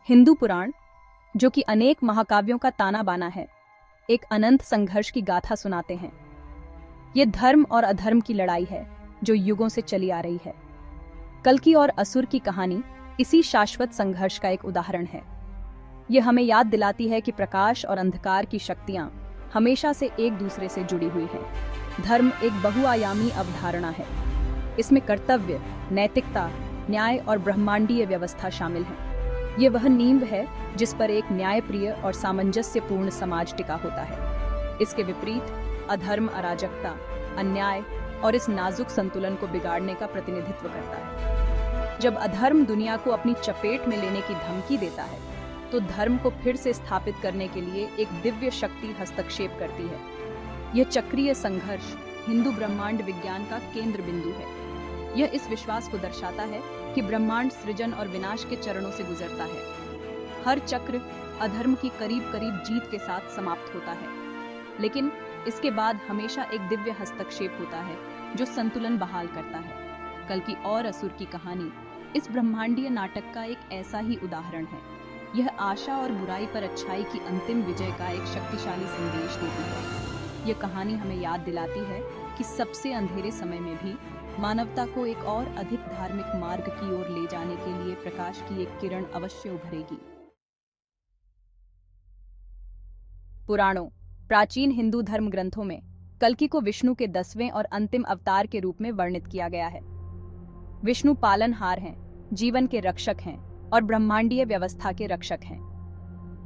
हिंदू पुराण, जो कि अनेक महाकाव्यों का ताना बाना है, एक अनंत संघर्ष की गाथा सुनाते हैं। ये धर्म और अधर्म की लड़ाई है जो युगों से चली आ रही है। कल्कि और असुर की कहानी इसी शाश्वत संघर्ष का एक उदाहरण है। यह हमें याद दिलाती है कि प्रकाश और अंधकार की शक्तियां हमेशा से एक दूसरे से जुड़ी हुई हैं। धर्म एक बहुआयामी अवधारणा है। इसमें कर्तव्य, नैतिकता, न्याय और ब्रह्मांडीय व्यवस्था शामिल हैं। ये वह नींव है जिस पर एक न्यायप्रिय और सामंजस्यपूर्ण समाज टिका होता है। इसके विपरीत अधर्म अराजकता, अन्याय और इस नाजुक संतुलन को बिगाड़ने का प्रतिनिधित्व करता है। जब अधर्म दुनिया को अपनी चपेट में लेने की धमकी देता है, तो धर्म को फिर से स्थापित करने के लिए एक दिव्य शक्ति हस्तक्षेप करती है। यह चक्रीय संघर्ष हिंदू ब्रह्मांड विज्ञान का केंद्र बिंदु है। यह इस विश्वास को दर्शाता है कि ब्रह्मांड सृजन और विनाश के चरणों से गुजरता है। हर चक्र अधर्म की करीब करीब जीत के साथ समाप्त होता है, लेकिन इसके बाद हमेशा एक दिव्य हस्तक्षेप होता है जो संतुलन बहाल करता है। कल्कि और असुर की कहानी इस ब्रह्मांडीय नाटक का एक ऐसा ही उदाहरण है। यह आशा और बुराई पर अच्छाई की अंतिम विजय का एक शक्तिशाली संदेश देती है। यह कहानी हमें याद दिलाती है कि सबसे अंधेरे समय में भी मानवता को एक और अधिक धार्मिक मार्ग की ओर ले जाने के लिए प्रकाश की एक किरण अवश्य उभरेगी। पुराणों, प्राचीन हिंदू धर्म ग्रंथों में कल्कि को विष्णु के 10वें और अंतिम अवतार के रूप में वर्णित किया गया है। विष्णु पालनहार हैं, जीवन के रक्षक हैं और ब्रह्मांडीय व्यवस्था के रक्षक हैं।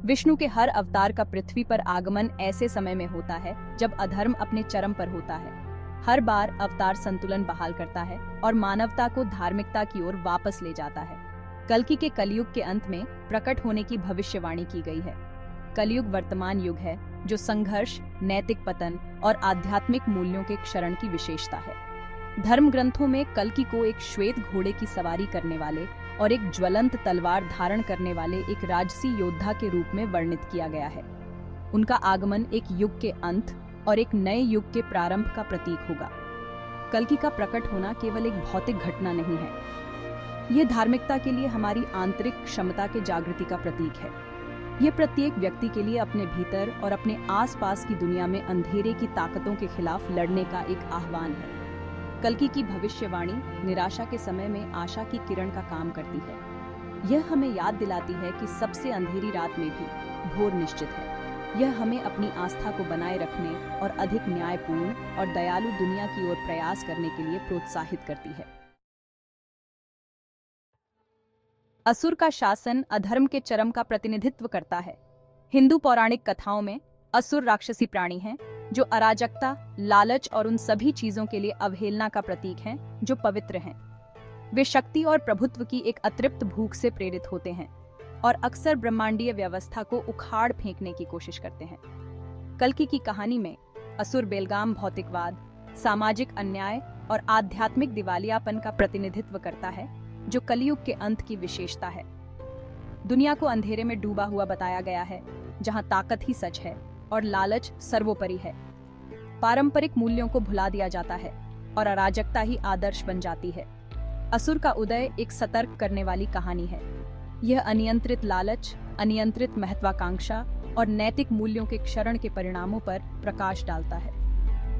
विष्णु के हर अवतार का पृथ्वी पर आगमन ऐसे समय में होता है जब अधर्म अपने चरम पर होता है। हर बार अवतार संतुलन बहाल करता है और मानवता को धार्मिकता की ओर वापस ले जाता है। कल्कि के कलयुग के अंत में प्रकट होने की भविष्यवाणी की गई है। कलयुग वर्तमान युग है जो संघर्ष, नैतिक पतन और आध्यात्मिक मूल्यों के क्षरण की विशेषता है। धर्म ग्रंथों में कल्कि को एक श्वेत घोड़े की सवारी करने वाले और एक ज्वलंत तलवार धारण करने वाले एक राजसी योद्धा के रूप में वर्णित किया गया है। उनका आगमन एक युग के अंत और एक नए युग के प्रारंभ का प्रतीक होगा। कल्कि का प्रकट होना केवल एक भौतिक घटना नहीं है। यह धार्मिकता के लिए हमारी आंतरिक क्षमता के जागृति का प्रतीक है। यह प्रत्येक व्यक्ति के लिए अपने भीतर और अपने आसपास की दुनिया में अंधेरे की ताकतों के खिलाफ लड़ने का एक आह्वान है। कल्कि की भविष्यवाणी निराशा के समय में आशा की किरण का काम करती है। यह हमें याद दिलाती है कि सबसे अंधेरी रात में भी भोर निश्चित है। यह हमें अपनी आस्था को बनाए रखने और अधिक न्यायपूर्ण और दयालु दुनिया की ओर प्रयास करने के लिए प्रोत्साहित करती है। असुर का शासन अधर्म के चरम का प्रतिनिधित्व करता है। हिंदू पौराणिक कथाओं में असुर राक्षसी प्राणी हैं जो अराजकता, लालच और उन सभी चीजों के लिए अवहेलना का प्रतीक हैं जो पवित्र हैं। वे शक्ति और प्रभुत्व की एक अतृप्त भूख से प्रेरित होते हैं और अक्सर ब्रह्मांडीय व्यवस्था को उखाड़ फेंकने की कोशिश करते हैं। कल्कि की कहानी में असुर बेलगाम भौतिकवाद, सामाजिक अन्याय और आध्यात्मिक दिवालियापन का प्रतिनिधित्व करता है, जो कलयुग के अंत की विशेषता है। दुनिया को अंधेरे में डूबा हुआ बताया गया है, जहां ताकत ही सच है और लालच सर्वोपरि है। पारंपरिक मूल्यों को भुला दिया जाता है और अराजकता ही आदर्श बन जाती है। असुर का उदय एक सतर्क करने वाली कहानी है। यह अनियंत्रित लालच, अनियंत्रित महत्वाकांक्षा और नैतिक मूल्यों के क्षरण के परिणामों पर प्रकाश डालता है।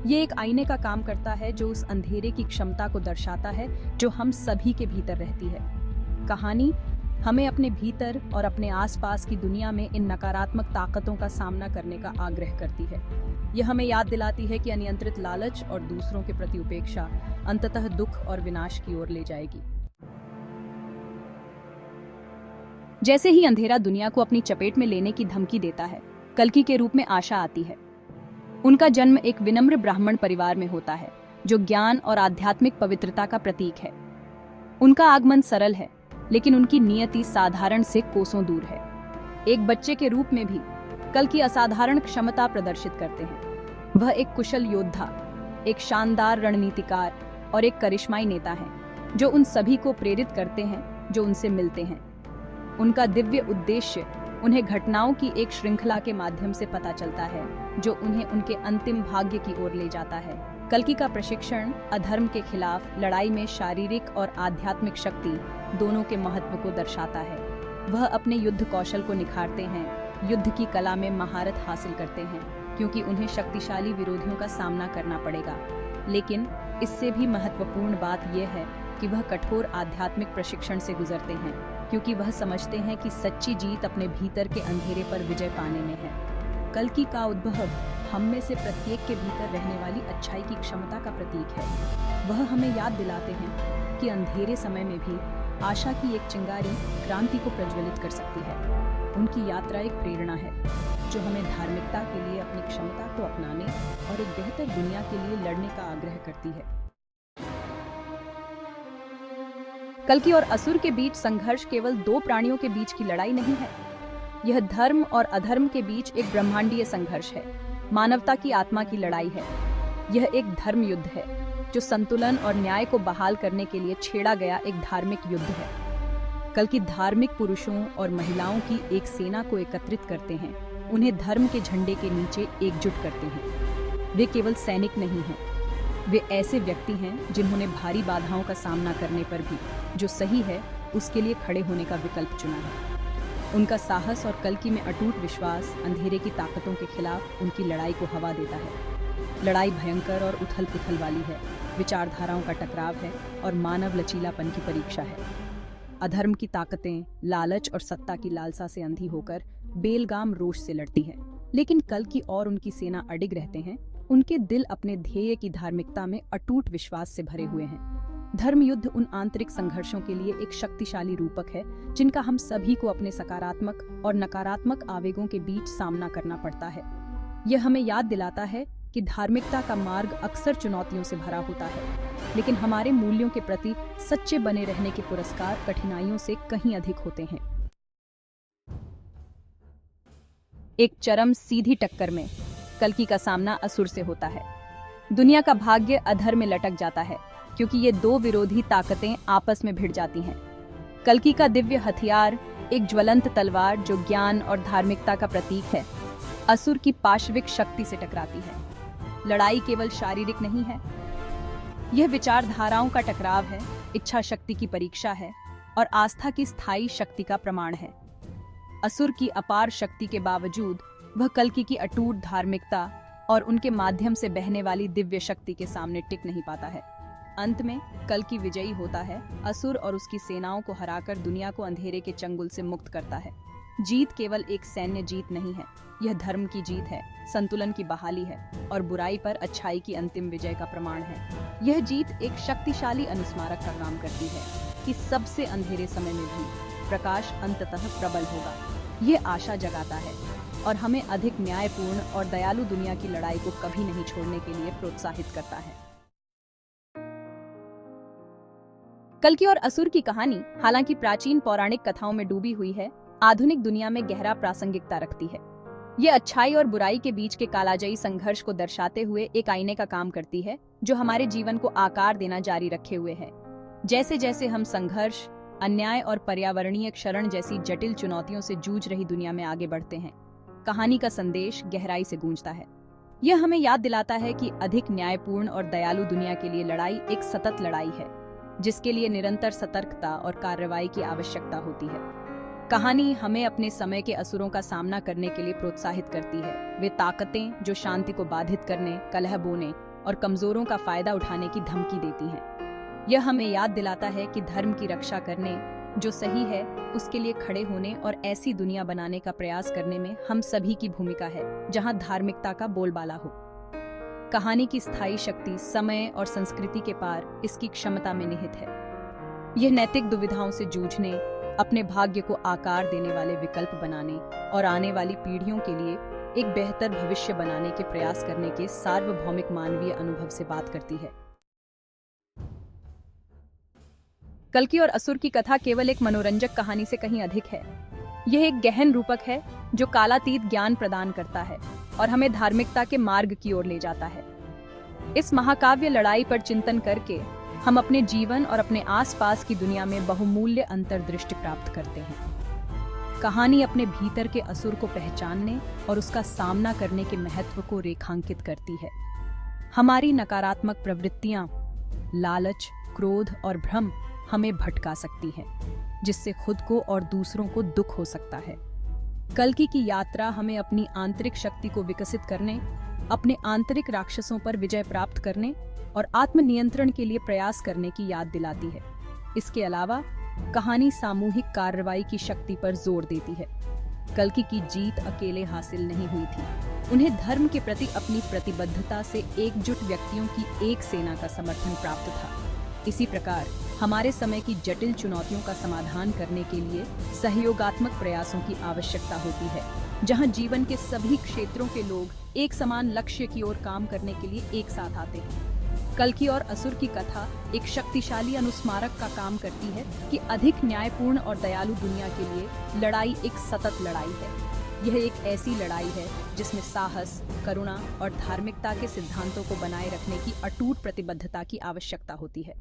ये एक आईने का काम करता है जो उस अंधेरे की क्षमता को दर्शाता है जो हम सभी के भीतर रहती है। कहानी हमें अपने भीतर और अपने आसपास की दुनिया में इन नकारात्मक ताकतों का सामना करने का आग्रह करती है। यह हमें याद दिलाती है कि अनियंत्रित लालच और दूसरों के प्रति उपेक्षा अंततः दुख और विनाश की ओर ले जाएगी। जैसे ही अंधेरा दुनिया को अपनी चपेट में लेने की धमकी देता है, कल्कि के रूप में आशा आती है। उनका जन्म एक विनम्र ब्राह्मण परिवार में होता है जो ज्ञान और आध्यात्मिक पवित्रता का प्रतीक है। उनका आगमन सरल है, लेकिन उनकी नियति साधारण से कोसों दूर है। एक बच्चे के रूप में भी कल्कि असाधारण क्षमता प्रदर्शित करते हैं। वह एक कुशल योद्धा, एक शानदार रणनीतिकार और एक करिश्माई नेता हैं, जो उन सभी को प्रेरित करते हैं जो उनसे मिलते हैं। उनका दिव्य उद्देश्य उन्हें घटनाओं की एक श्रृंखला के माध्यम से पता चलता है, जो उन्हें उनके अंतिम भाग्य की ओर ले जाता है। कल्कि का प्रशिक्षण अधर्म के खिलाफ लड़ाई में शारीरिक और आध्यात्मिक शक्ति दोनों के महत्व को दर्शाता है। वह अपने युद्ध कौशल को निखारते हैं, युद्ध की कला में महारत हासिल करते हैं, क्योंकि उन्हें शक्तिशाली विरोधियों का सामना करना पड़ेगा। लेकिन इससे भी महत्वपूर्ण बात यह है कि वह कठोर आध्यात्मिक प्रशिक्षण से गुजरते हैं, क्योंकि वह समझते हैं कि सच्ची जीत अपने भीतर के अंधेरे पर विजय पाने में है। कल्कि का उद्भव हम में से प्रत्येक के भीतर रहने वाली अच्छाई की क्षमता का प्रतीक है। वह हमें याद दिलाते हैं कि अंधेरे समय में भी आशा की एक चिंगारी क्रांति को प्रज्वलित कर सकती है। उनकी यात्रा एक प्रेरणा है जो हमें धार्मिकता के लिए अपनी क्षमता को अपनाने और एक बेहतर दुनिया के लिए लड़ने का आग्रह करती है। कल्कि और असुर के बीच संघर्ष केवल दो प्राणियों के बीच की लड़ाई नहीं है। यह धर्म और अधर्म के बीच एक ब्रह्मांडीय संघर्ष है, मानवता की आत्मा की लड़ाई है। यह एक धर्म युद्ध है जो संतुलन और न्याय को बहाल करने के लिए छेड़ा गया एक धार्मिक युद्ध है। कल्कि धार्मिक पुरुषों और महिलाओं की एक सेना को एकत्रित करते हैं, उन्हें धर्म के झंडे के नीचे एकजुट करते हैं। वे केवल सैनिक नहीं हैं, वे ऐसे व्यक्ति हैं जिन्होंने भारी बाधाओं का सामना करने पर भी जो सही है उसके लिए खड़े होने का विकल्प चुना है। उनका साहस और कल्कि में अटूट विश्वास अंधेरे की ताकतों के खिलाफ उनकी लड़ाई को हवा देता है। लड़ाई भयंकर और उथल पुथल वाली है, विचारधाराओं का टकराव है और मानव लचीलापन की परीक्षा है। अधर्म की ताकतें लालच और सत्ता की लालसा से अंधी होकर बेलगाम रोष से लड़ती है, लेकिन कल्कि और उनकी सेना अडिग रहते हैं। उनके दिल अपने ध्येय की धार्मिकता में अटूट विश्वास से भरे हुए हैं। धर्म युद्ध उन आंतरिक संघर्षों के लिए एक शक्तिशाली रूपक है जिनका हम सभी को अपने सकारात्मक और नकारात्मक आवेगों के बीच सामना करना पड़ता है। यह हमें याद दिलाता है कि धार्मिकता का मार्ग अक्सर चुनौतियों से भरा होता है, लेकिन हमारे मूल्यों के प्रति सच्चे बने रहने के पुरस्कार कठिनाइयों से कहीं अधिक होते हैं। एक चरम सीधी टक्कर में कल्कि का सामना असुर से होता है। दुनिया का भाग्य अधर में लटक जाता है क्योंकि ये दो विरोधी ताकतें आपस में भिड़ जाती हैं। कल्कि का दिव्य हथियार एक ज्वलंत तलवार जो ज्ञान और धार्मिकता का प्रतीक है, असुर की पाशविक शक्ति से टकराती है। लड़ाई केवल शारीरिक नहीं है, यह विचारधाराओं का टकराव है, इच्छा शक्ति की परीक्षा है और आस्था की स्थायी शक्ति का प्रमाण है। असुर की अपार शक्ति के बावजूद वह कल्कि की अटूट धार्मिकता और उनके माध्यम से बहने वाली दिव्य शक्ति के सामने टिक नहीं पाता है। अंत में कल्कि विजयी होता है, असुर और उसकी सेनाओं को हराकर दुनिया को अंधेरे के चंगुल से मुक्त करता है। जीत केवल एक सैन्य जीत नहीं है, यह धर्म की जीत है, संतुलन की बहाली है और बुराई पर अच्छाई की अंतिम विजय का प्रमाण है। यह जीत एक शक्तिशाली अनुस्मारक का काम करती है कि सबसे अंधेरे समय में भी प्रकाश अंततः प्रबल होगा। यह आशा जगाता है और हमें अधिक न्यायपूर्ण और दयालु दुनिया की लड़ाई को कभी नहीं छोड़ने के लिए प्रोत्साहित करता है। कल्कि और असुर की कहानी हालांकि प्राचीन पौराणिक कथाओं में डूबी हुई है, आधुनिक दुनिया में गहरा प्रासंगिकता रखती है। ये अच्छाई और बुराई के बीच के कालाजयी संघर्ष को दर्शाते हुए एक आईने का काम करती है जो हमारे जीवन को आकार देना जारी रखे हुए है। जैसे जैसे हम संघर्ष, अन्याय और पर्यावरणीय क्षरण जैसी जटिल चुनौतियों से जूझ रही दुनिया में आगे बढ़ते हैं, कहानी का संदेश गहराई से गूंजता है। यह हमें याद दिलाता है कि अधिक न्यायपूर्ण और दयालु दुनिया के लिए लड़ाई एक सतत लड़ाई है, जिसके लिए निरंतर सतर्कता और कार्रवाई की आवश्यकता होती है। कहानी हमें अपने समय के असुरों का सामना करने के लिए प्रोत्साहित करती है। वे ताकतें जो शांति को बाधित करने, कलह बोने और कमजोरों का फायदा उठाने की धमकी देती हैं। यह हमें याद दिलाता है कि धर्म की रक्षा करने, जो सही है उसके लिए खड़े होने और ऐसी दुनिया बनाने का प्रयास करने में हम सभी की भूमिका है जहां धार्मिकता का बोलबाला हो। कहानी की स्थायी शक्ति समय और संस्कृति के पार इसकी क्षमता में निहित है। यह नैतिक दुविधाओं से जूझने, अपने भाग्य को आकार देने वाले विकल्प बनाने और आने वाली पीढ़ियों के लिए एक बेहतर भविष्य बनाने के प्रयास करने के सार्वभौमिक मानवीय अनुभव से बात करती है। कल्कि और असुर की कथा केवल एक मनोरंजक कहानी से कहीं अधिक है। यह एक गहन रूपक है जो कालातीत ज्ञान प्रदान करता है और हमें धार्मिकता के मार्ग की ओर ले जाता है। इस महाकाव्य लड़ाई पर चिंतन करके हम अपने जीवन और अपने आसपास की दुनिया में बहुमूल्य अंतर्दृष्टि प्राप्त करते हैं। कहानी अपने भीतर के असुर को पहचानने और उसका सामना करने के महत्व को रेखांकित करती है। हमारी नकारात्मक प्रवृत्तियां, लालच, क्रोध और भ्रम हमें भटका सकती हैं, जिससे खुद को और दूसरों को दुख हो सकता है। कल्कि की यात्रा हमें अपनी आंतरिक शक्ति को विकसित करने, अपने आंतरिक राक्षसों पर विजय प्राप्त करने और आत्मनियंत्रण के लिए प्रयास करने की याद दिलाती है। इसके अलावा कहानी सामूहिक कार्रवाई की शक्ति पर जोर देती है। कल्कि की जीत अकेले हासिल नहीं हुई थी। उन्हें धर्म के प्रति अपनी प्रतिबद्धता से एकजुट व्यक्तियों की एक सेना का समर्थन प्राप्त था। इसी प्रकार हमारे समय की जटिल चुनौतियों का समाधान करने के लिए सहयोगात्मक प्रयासों की आवश्यकता होती है, जहां जीवन के सभी क्षेत्रों के लोग एक समान लक्ष्य की ओर काम करने के लिए एक साथ आते हैं। कल्कि और असुर की कथा एक शक्तिशाली अनुस्मारक का काम करती है कि अधिक न्यायपूर्ण और दयालु दुनिया के लिए लड़ाई एक सतत लड़ाई है। यह एक ऐसी लड़ाई है जिसमें साहस, करुणा और धार्मिकता के सिद्धांतों को बनाए रखने की अटूट प्रतिबद्धता की आवश्यकता होती है।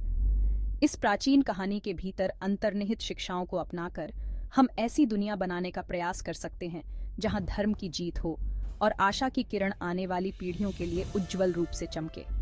इस प्राचीन कहानी के भीतर अंतर्निहित शिक्षाओं को अपनाकर हम ऐसी दुनिया बनाने का प्रयास कर सकते हैं जहां धर्म की जीत हो और आशा की किरण आने वाली पीढ़ियों के लिए उज्जवल रूप से चमके।